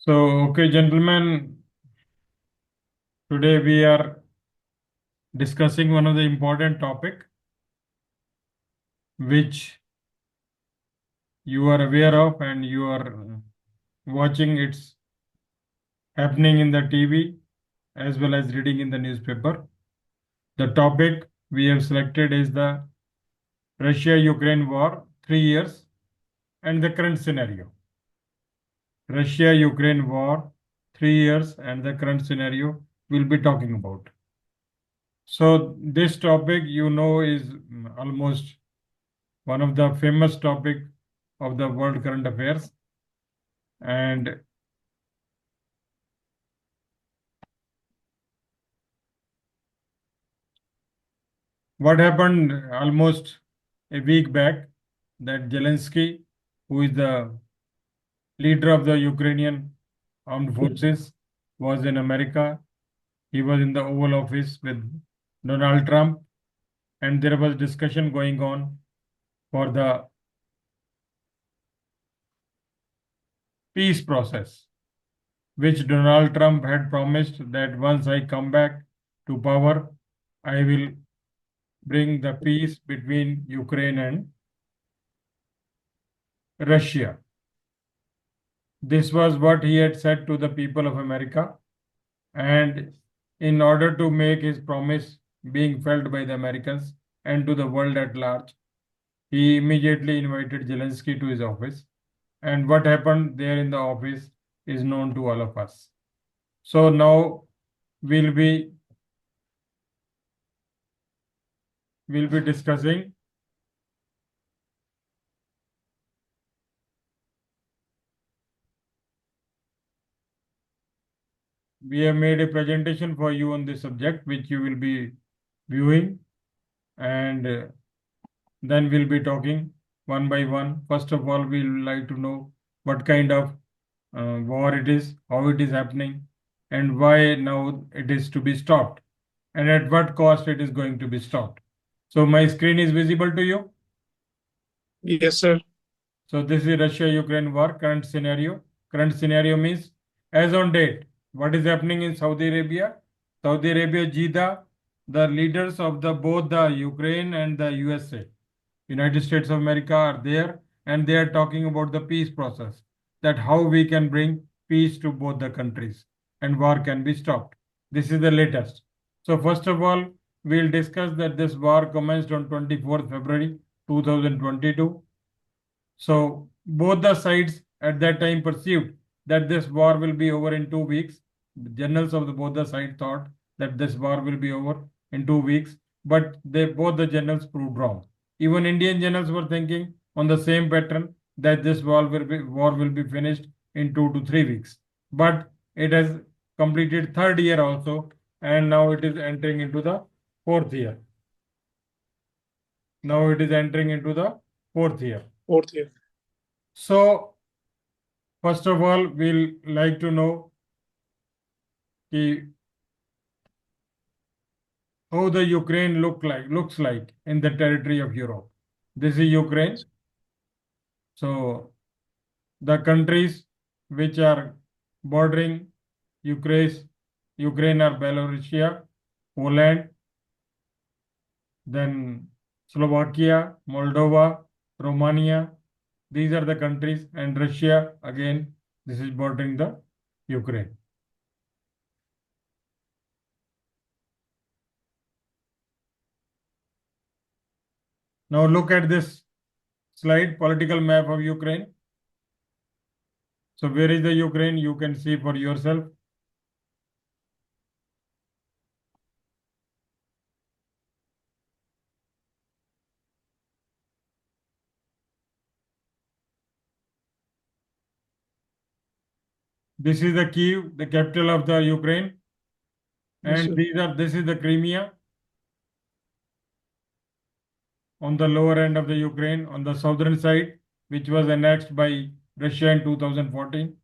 So, okay, gentlemen, today we are discussing one of the important topic which you are aware of and you are watching it's happening in the TV as well as reading in the newspaper. The topic we have selected is the Russia-Ukraine war, 3 years, and the current scenario. Russia-Ukraine war, 3 years, and the current scenario we'll be talking about. So this topic, is almost one of the famous topic of the world current affairs. And what happened almost a week back that Zelensky, who is the leader of the Ukrainian armed forces, was in America. He was in the Oval Office with Donald Trump, and there was discussion going on for the peace process, which Donald Trump had promised that once I come back to power, I will bring the peace between Ukraine and Russia. This was what he had said to the people of America. And in order to make his promise being felt by the Americans and to the world at large, he immediately invited Zelensky to his office. And what happened there in the office is known to all of us. So now we'll be discussing we have made a presentation for you on this subject, which you will be viewing, and then we'll be talking one by one. First of all, we would like to know what kind of war it is, how it is happening, and why now it is to be stopped, and at what cost it is going to be stopped. So my screen is visible to you. Yes, sir. So this is Russia-Ukraine war, current scenario. Current scenario means as on date, what is happening in Saudi Arabia? Saudi Arabia, Jeddah, the leaders of both the Ukraine and the USA, United States of America, are there, and they are talking about the peace process, that how we can bring peace to both the countries and war can be stopped. This is the latest. So first of all, we'll discuss that this war commenced on 24th February 2022. So both the sides at that time perceived that this war will be over in 2 weeks. The generals of both the sides thought that this war will be over in 2 weeks, but both the generals proved wrong. Even Indian generals were thinking on the same pattern that this war will be finished in 2 to 3 weeks. But it has completed third year also, and now it is entering into the fourth year. Now it is entering into the fourth year. Fourth year. So, first of all, we'll like to know how the Ukraine looks like in the territory of Europe. This is Ukraine. So, the countries which are bordering Ukraine are Belarusia, Poland, then Slovakia, Moldova, Romania. These are the countries, and Russia again. This is bordering the Ukraine. Now look at this slide, political map of Ukraine. So where is the Ukraine? You can see for yourself. This is the Kyiv, the capital of the Ukraine. Yes, And sir. this is the Crimea on the lower end of the Ukraine on the southern side, which was annexed by Russia in 2014.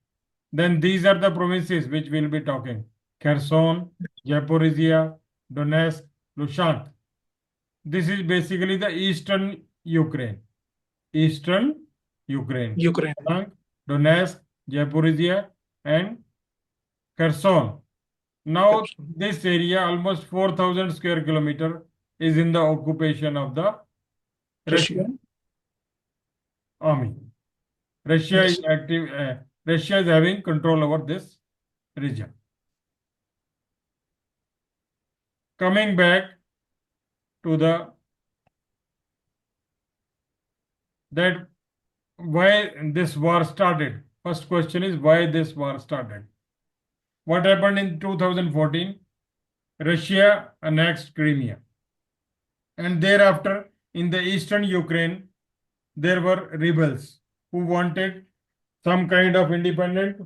Then these are the provinces which we'll be talking. Kherson, Zaporizhia, Donetsk, Luhansk. This is basically the eastern Ukraine. Eastern Ukraine. Ukraine. Luhansk, Donetsk, Zaporizhia, and Kherson. Now Kherson. this area, almost 4,000 square kilometer, is in the occupation of the Russia. Russian army. Russia Yes. is active. Russia is having control over this region. Coming back to that why this war started. First question is why this war started. What happened in 2014? Russia annexed Crimea. And thereafter, in the eastern Ukraine, there were rebels who wanted some kind of independent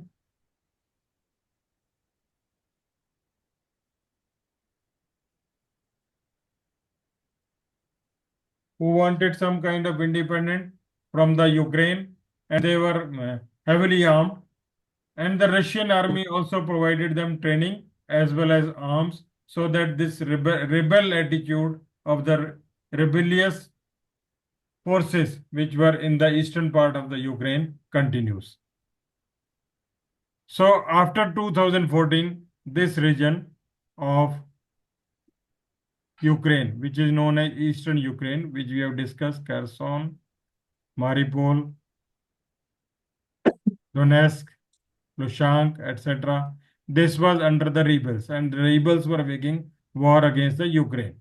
from the Ukraine, and they were heavily armed. And the Russian army also provided them training as well as arms, so that this rebel attitude of the rebellious forces which were in the eastern part of the Ukraine continues. So after 2014, this region of Ukraine, which is known as Eastern Ukraine, which we have discussed, Kherson, Mariupol, Donetsk, Luhansk, etc. This was under the rebels, and the rebels were waging war against the Ukraine.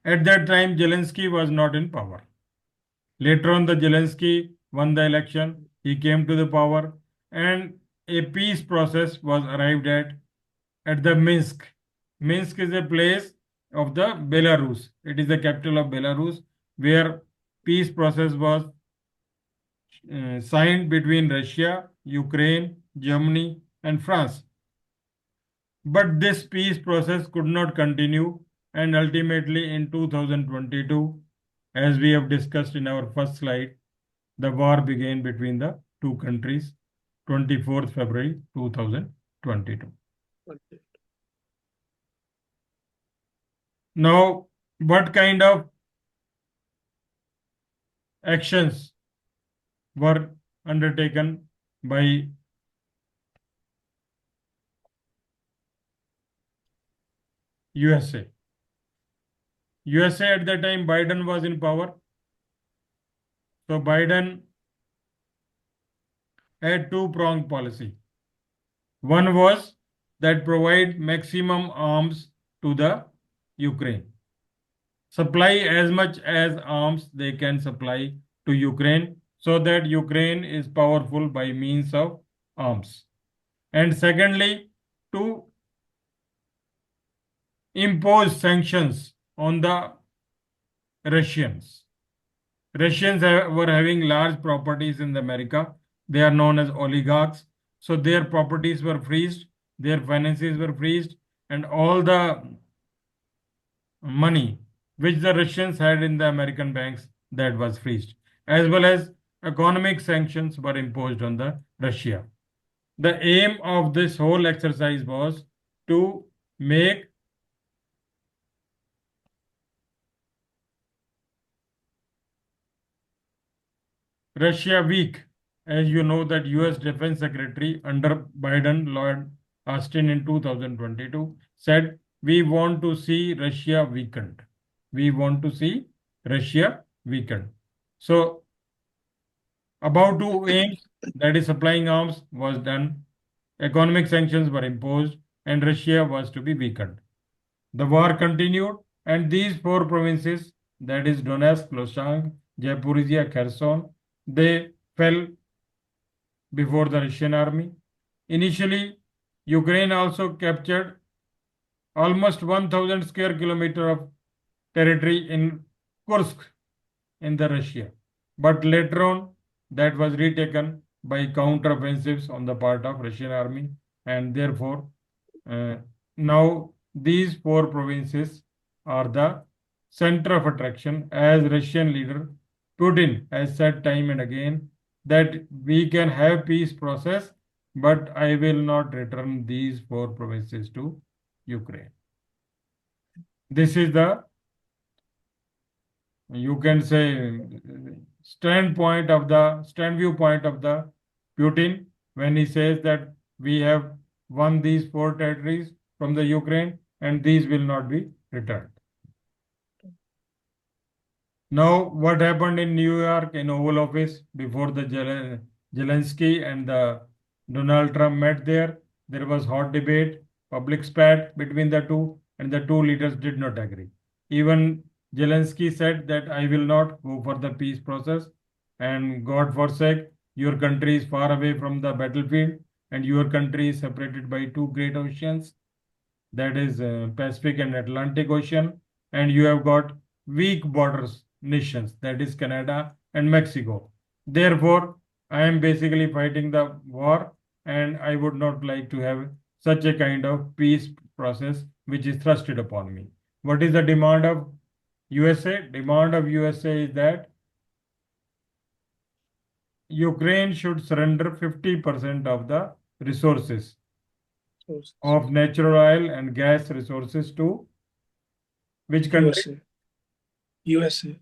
At that time, Zelensky was not in power. Later on, the Zelensky won the election. He came to the power, and a peace process was arrived at the Minsk. Minsk is a place of the Belarus. It is the capital of Belarus, where peace process was signed between Russia, Ukraine, Germany, and France. But this peace process could not continue, and ultimately in 2022, as we have discussed in our first slide, the war began between the two countries, 24th February 2022. Now, what kind of actions were undertaken by USA? USA at that time, Biden was in power. So Biden had two-pronged policy. One was that provide maximum arms to the Ukraine. Supply as much as arms they can supply to Ukraine, so that Ukraine is powerful by means of arms. And secondly, to impose sanctions on the Russians. Russians were having large properties in America. They are known as oligarchs. So their properties were freezed, their finances were freezed, and all the money which the Russians had in the American banks, that was freezed, as well as economic sanctions were imposed on the Russia. The aim of this whole exercise was to make Russia weak. As you know that US Defense Secretary under Biden, Lloyd Austin in 2022 said, we want to see Russia weakened. We want to see Russia weakened. So about two aims, that is supplying arms, was done. Economic sanctions were imposed and Russia was to be weakened. The war continued, and these four provinces, that is Donetsk, Luhansk, Zaporizhia, Kherson, they fell before the Russian army. Initially, Ukraine also captured almost 1,000 square kilometer of territory in Kursk in the Russia. But later on, that was retaken by counteroffensives on the part of Russian army, and therefore now these four provinces are the center of attraction, as Russian leader Putin has said time and again that we can have peace process, but I will not return these four provinces to Ukraine. This is the, you can say, stand viewpoint of the Putin, when he says that we have won these 4 territories from the Ukraine and these will not be returned. Now, what happened in New York in Oval Office before the Zelensky and the Donald Trump met there? There was hot debate, public spat between the two, and the two leaders did not agree. Even Zelensky said that I will not go for the peace process, and God forsake, your country is far away from the battlefield, and your country is separated by two great oceans, that is Pacific and Atlantic Ocean, and you have got weak borders nations, that is Canada and Mexico. Therefore, I am basically fighting the war, and I would not like to have such a kind of peace process which is thrusted upon me. What is the demand of USA? Demand of USA is that Ukraine should surrender 50% of the resources of natural oil and gas resources to which country? USA.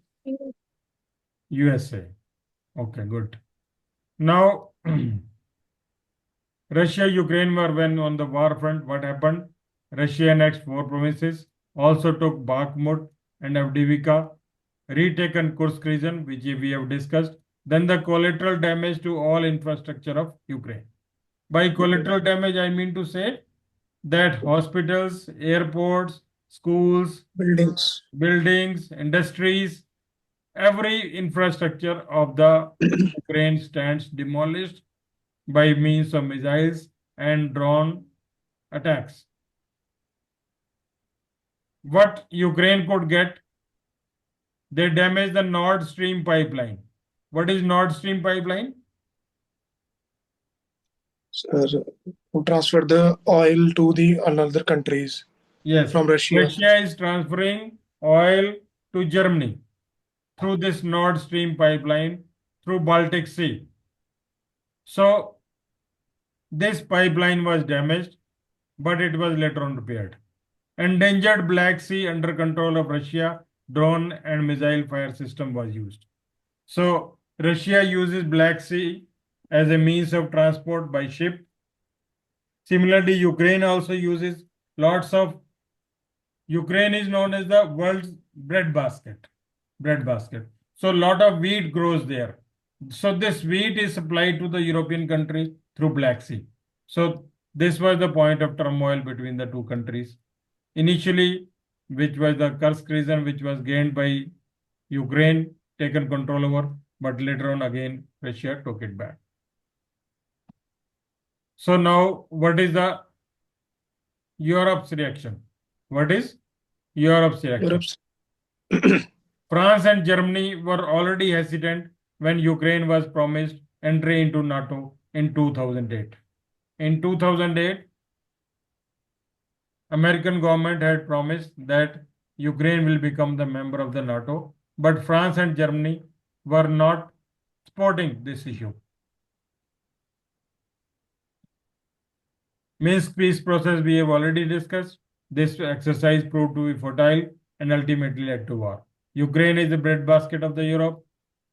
USA. Okay, good. Now, Russia, Ukraine were when on the war front, what happened? Russia annexed 4 provinces, also took Bakhmut and Avdiivka, retaken Kursk region, which we have discussed. Then the collateral damage to all infrastructure of Ukraine. By collateral damage, I mean to say that hospitals, airports, schools, buildings, industries, every infrastructure of the Ukraine stands demolished by means of missiles and drone attacks. What Ukraine could get, they damaged the Nord Stream pipeline. What is Nord Stream pipeline? Sir, who transferred the oil to the another countries Yes, from Russia. Russia is transferring oil to Germany through this Nord Stream pipeline through Baltic Sea. So this pipeline was damaged, but it was later on repaired. Endangered Black Sea under control of Russia, drone and missile fire system was used. So Russia uses Black Sea as a means of transport by ship. Similarly, Ukraine also uses lots of, Ukraine is known as the world's breadbasket. So a lot of wheat grows there. So this wheat is supplied to the European country through Black Sea. So this was the point of turmoil between the two countries. Initially, which was the Kursk region, which was gained by Ukraine, taken control over, but later on again, Russia took it back. So now, what is the Europe's reaction? What is Europe's reaction? France and Germany were already hesitant when Ukraine was promised entry into NATO in 2008. In 2008, American government had promised that Ukraine will become the member of the NATO, but France and Germany were not supporting this issue. Minsk peace process we have already discussed. This exercise proved to be futile and ultimately led to war. Ukraine is the breadbasket of the Europe.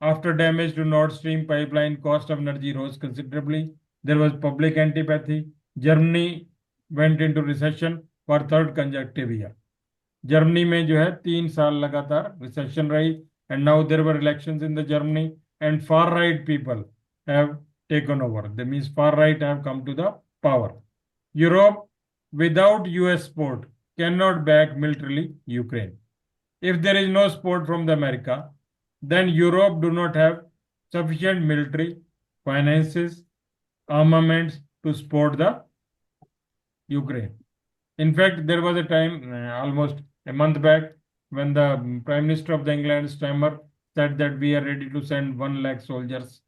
After damage to Nord Stream pipeline, cost of energy rose considerably. There was public antipathy. Germany went into recession for third consecutive year. Germany में जो है 3 साल लगातार recession रही, and now there were elections in the Germany and far right people have taken over. That means far right have come to the power. Europe, without US support, cannot back militarily Ukraine. If there is no support from the America, then Europe do not have sufficient military finances, armaments to support the Ukraine. In fact, there was a time, almost a month back, when the Prime Minister of the England, Stammer, said that we are ready to send 1 lakh soldiers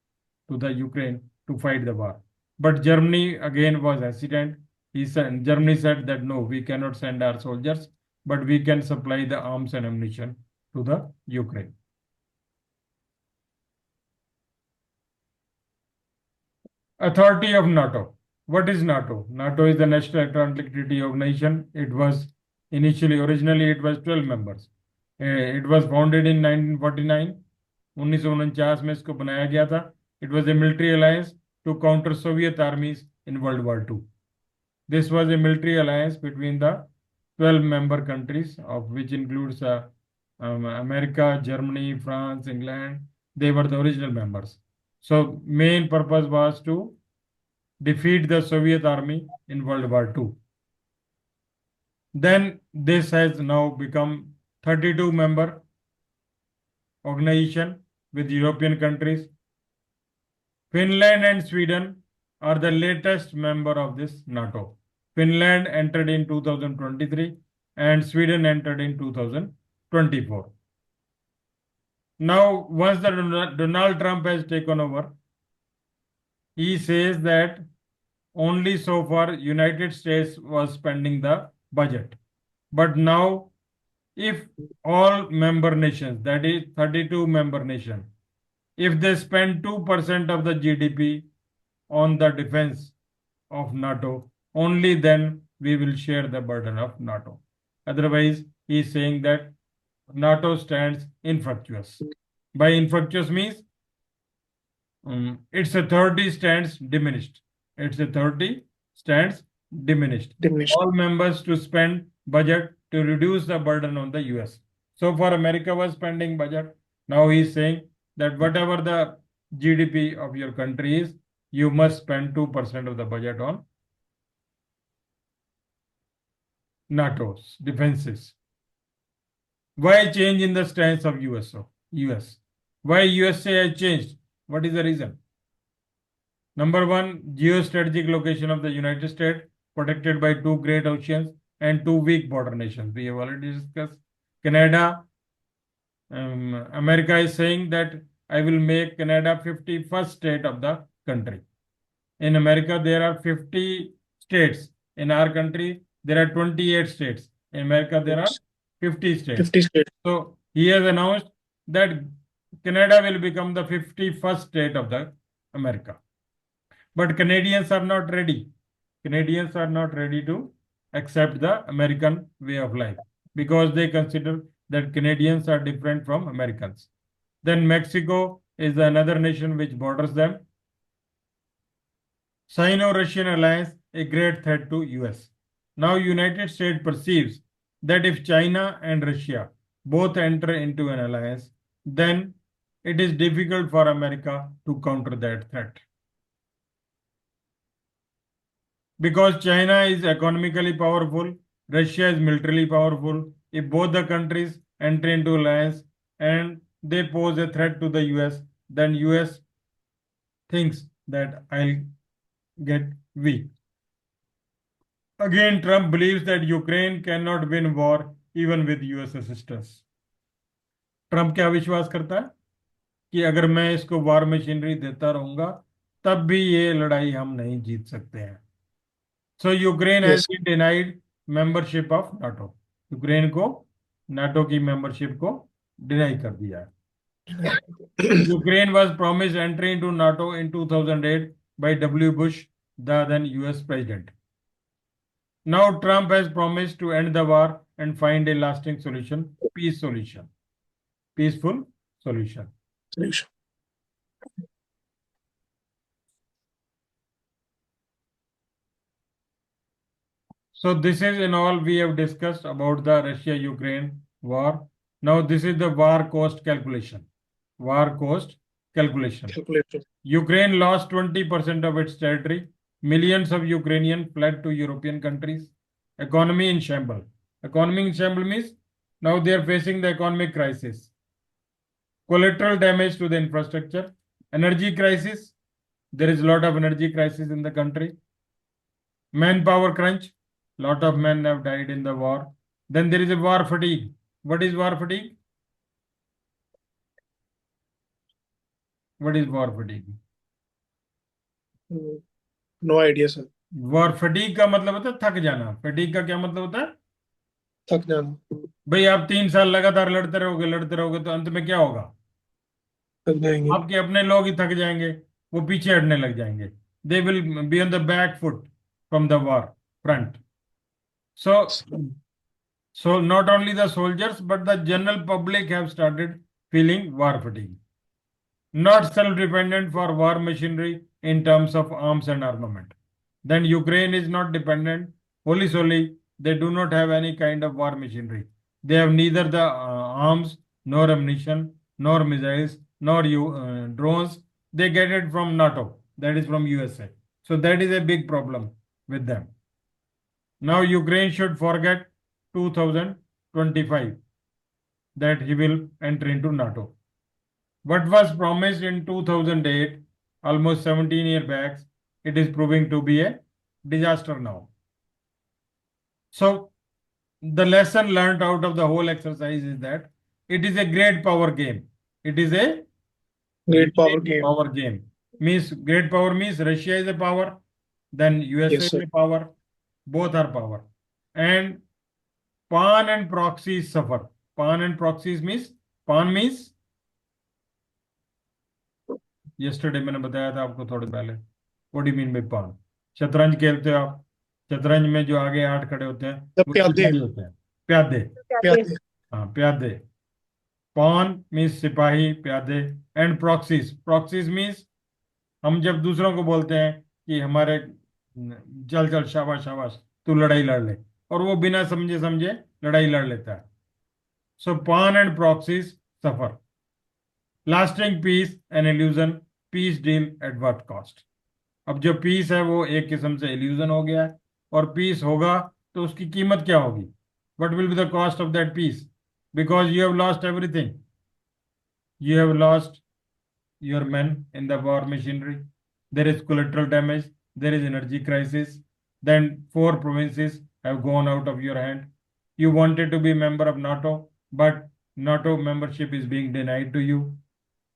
to the Ukraine to fight the war. But Germany again was hesitant. Germany said that no, we cannot send our soldiers, but we can supply the arms and ammunition to the Ukraine. Authority of NATO. What is NATO? NATO is the National Atlantic Treaty Organization. It was originally it was 12 members. It was founded in 1949. 1949 में इसको बनाया गया था. It was a military alliance to counter Soviet armies in World War II. This was a military alliance between the 12 member countries, of which includes America, Germany, France, England. They were the original members. So main purpose was to defeat the Soviet army in World War II. Then this has now become 32 member organization with European countries. Finland and Sweden are the latest member of this NATO. Finland entered in 2023 and Sweden entered in 2024. Now, once the Donald Trump has taken over, he says that only so far United States was spending the budget. But now, if all member nations, that is 32 member nations, if they spend 2% of the GDP on the defense of NATO, only then we will share the burden of NATO. Otherwise, he is saying that NATO stands infructuous. By infructuous means its authority stands diminished. Its authority stands diminished. All members to spend budget to reduce the burden on the US. So far, America was spending budget. Now he is saying that whatever the GDP of your country is, you must spend 2% of the budget on NATO's defenses. Why change in the stance of US? Why USA has changed? What is the reason? Number one, geostrategic location of the United States, protected by two great oceans and two weak border nations. We have already discussed. Canada, America is saying that I will make Canada 51st state of the country. In America, there are 50 states. In our country, there are 28 states. In America, there are 50 states. 50 states. So he has announced that Canada will become the 51st state of the America. But Canadians are not ready. Canadians are not ready to accept the American way of life because they consider that Canadians are different from Americans. Then Mexico is another nation which borders them. Sino-Russian alliance, a great threat to US. Now United States perceives that if China and Russia both enter into an alliance, then it is difficult for America to counter that threat. Because China is economically powerful, Russia is militarily powerful. If both the countries enter into alliance and they pose a threat to the US, then US thinks that I'll get weak. Again, Trump believes that Ukraine cannot win war even with US assistance. Trump क्या विश्वास करता है कि अगर मैं इसको वार machinery देता रहूंगा तब भी ये लड़ाई हम नहीं जीत सकते हैं. So Ukraine has been denied membership of NATO. Ukraine को नाटो की मेंबरशिप को डिनाई कर दिया है. Ukraine was promised entry into NATO in 2008 by W. Bush, the then US president. Now Trump has promised to end the war and find a lasting solution, peaceful solution. So this is in all we have discussed about the Russia-Ukraine war. Now this is the war cost calculation. Ukraine lost 20% of its territory. Millions of Ukrainians fled to European countries. Economy in shambles. Economy in shambles means now they are facing the economic crisis. Collateral damage to the infrastructure. Energy crisis. There is a lot of energy crisis in the country. Manpower crunch. Lot of men have died in the war. Then there is a war fatigue. What is war fatigue? What is war fatigue? No idea, sir. War fatigue का मतलब होता है थक जाना. Fatigue का क्या मतलब होता है? थक जाना. भाई आप 3 साल लगातार लड़ते रहोगे तो अंत में क्या होगा? थक जाएंगे. आपके अपने लोग ही थक जाएंगे, वो पीछे हटने लग जाएंगे. They will be on the back foot from the war front. So not only the soldiers but the general public have started feeling war fatigue. Not self-dependent for war machinery, in terms of arms and armament. Then Ukraine is not dependent wholly solely. They do not have any kind of war machinery. They have neither the arms, nor ammunition, nor missiles, nor drones. They get it from NATO, that is from USA. So that is a big problem with them. Now Ukraine should forget 2025 that he will enter into NATO. What was promised in 2008, almost 17 years back, it is proving to be a disaster now. So the lesson learned out of the whole exercise is that it is a great power game. It is a Great power game. power game. Means great power means Russia is a power, then USA Yes, is sir. a power, both are power. And PAN and proxies suffer. PAN and proxies means, PAN means, yesterday मैंने बताया था आपको थोड़े पहले. What do you mean by PAN? शतरंज खेलते हो आप, शतरंज में जो आगे 8 खड़े होते हैं The वो प्यादे. सिपाही होते हैं. प्यादे. प्यादे. हाँ, प्यादे. पॉन मीन्स सिपाही, प्यादे. एंड प्रॉक्सीज, प्रॉक्सीज मीन्स हम जब दूसरों को बोलते हैं कि हमारे चल चल शाबाश शाबाश तू लड़ाई लड़ ले, और वो बिना समझे समझे लड़ाई लड़ लेता है. So pawn and proxies suffer. Lasting peace an illusion, peace deal at what cost. अब जो पीस है वो एक किस्म से इल्यूजन हो गया है, और पीस होगा तो उसकी कीमत क्या होगी? What will be the cost of that peace? Because you have lost everything. You have lost your men in the war machinery. There is collateral damage. There is energy crisis. Then 4 provinces have gone out of your hand. You wanted to be member of NATO, but NATO membership is being denied to you.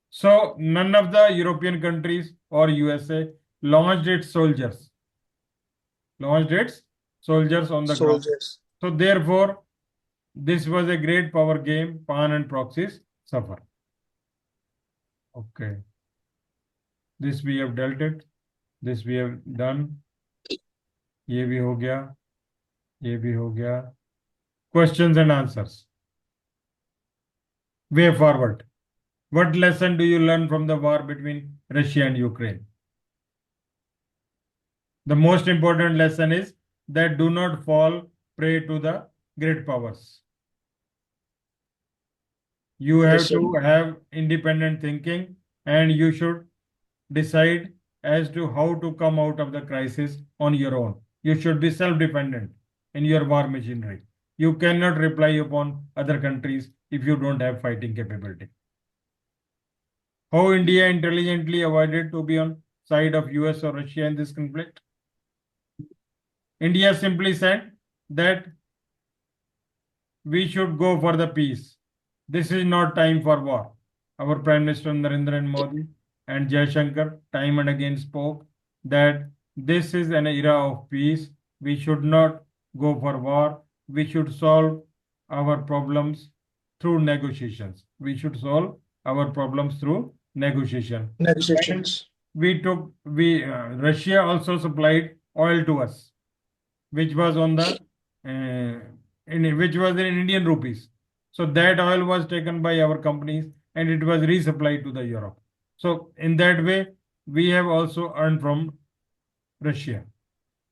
So none of the European countries or USA launched its soldiers. Launched its soldiers on the ground. Soldiers. So therefore, this was a great power game. PAN and proxies suffer. Okay. This we have dealt it. This we have done. ये भी हो गया. ये भी हो गया. Questions and answers. Way forward. What lesson do you learn from the war between Russia and Ukraine? The most important lesson is that do not fall prey to the great powers. You have Yes, sir. to have independent thinking, and you should decide as to how to come out of the crisis on your own. You should be self-dependent in your war machinery. You cannot rely upon other countries if you don't have fighting capability. How India intelligently avoided to be on side of US or Russia in this conflict? India simply said that we should go for the peace. This is not time for war. Our Prime Minister Narendra Modi and Jaishankar time and again spoke that this is an era of peace. We should not go for war. We should solve our problems through negotiations. We should solve our problems through negotiation. Negotiations. Russia also supplied oil to us, which was on the which was in Indian rupees. So that oil was taken by our companies and it was resupplied to the Europe. So in that way, we have also earned from Russia.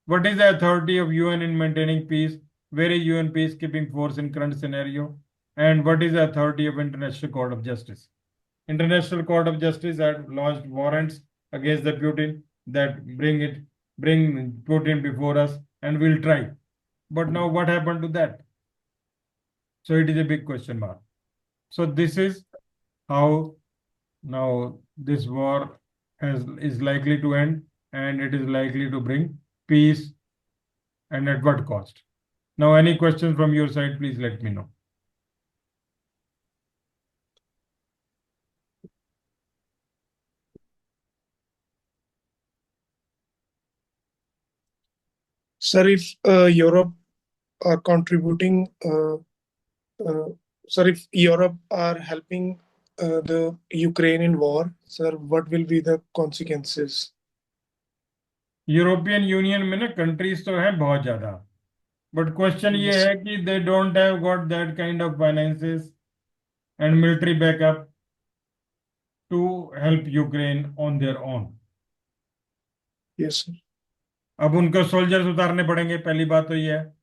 What is the authority of UN in maintaining peace? Where is UN peacekeeping force in current scenario? And what is the authority of International Court of Justice? International Court of Justice had launched warrants against the Putin that bring Putin before us, and we'll try. But now what happened to that? So it is a big question mark. So this is how now this war is likely to end, and it is likely to bring peace, and at what cost? Now, any questions from your side, please let me know. Sir, if Europe are contributing, sir, if Europe are helping the Ukrainian war, sir, what will be the consequences? European union में ना countries तो हैं बहुत ज्यादा, but question ये Yes. है कि they don't have got that kind of finances and military backup to help Ukraine on their own. Yes, sir. अब उनको सोल्जर्स उतारने पड़ेंगे, पहली बात तो ये है।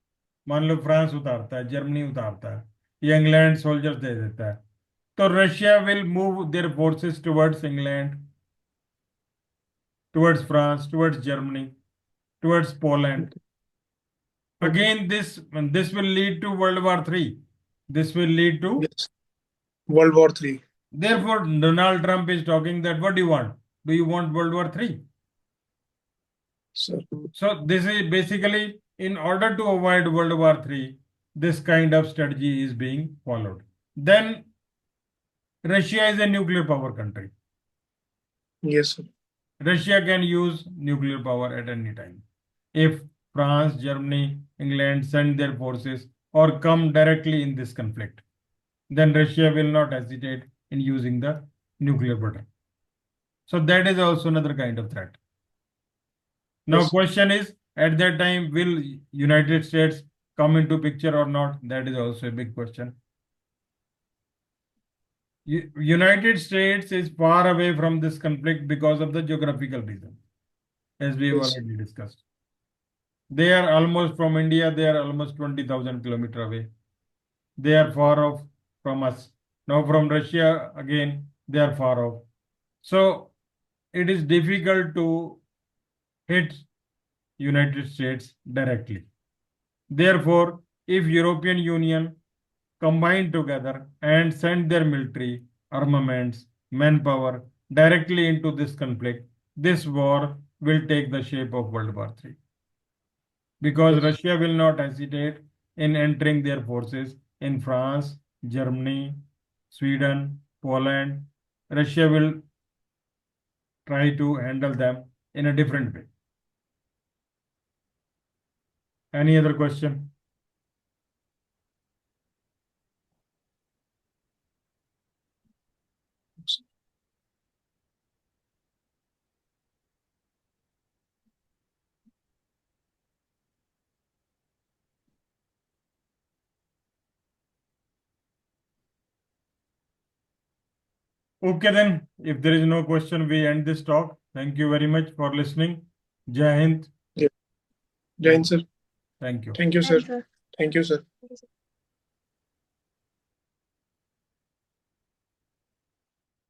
मान लो फ्रांस उतारता है, जर्मनी उतारता है, या इंग्लैंड सोल्जर्स दे देता है, तो Russia will move their forces towards England, towards France, towards Germany, towards Poland. Okay. Again, this will lead to World War III. This will lead to. Yes. World War III. Therefore, Donald Trump is talking that what do you want? Do you want World War III? Sir. So this is basically in order to avoid World War III, this kind of strategy is being followed. Then Russia is a nuclear power country. Yes, sir. Russia can use nuclear power at any time. If France, Germany, England send their forces or come directly in this conflict, then Russia will not hesitate in using the nuclear weapon. So that is also another kind of threat. Now, Yes. question is, at that time, will United States come into picture or not? That is also a big question. United States is far away from this conflict because of the geographical reason, as we have Yes. already discussed. They are almost from India, they are almost 20,000 kilometers away. They are far off from us. Now from Russia, again, they are far off. So it is difficult to hit United States directly. Therefore, if European Union combine together and send their military, armaments, manpower directly into this conflict, this war will take the shape of World War III. Because Yes. Russia will not hesitate in entering their forces in France, Germany, Sweden, Poland. Russia will try to handle them in a different way. Any other question? Okay, then, if there is no question, we end this talk. Thank you very much for listening. Jai Hind. Yeah. Jain, sir. Thank you. Thank you, sir. Thank you, sir.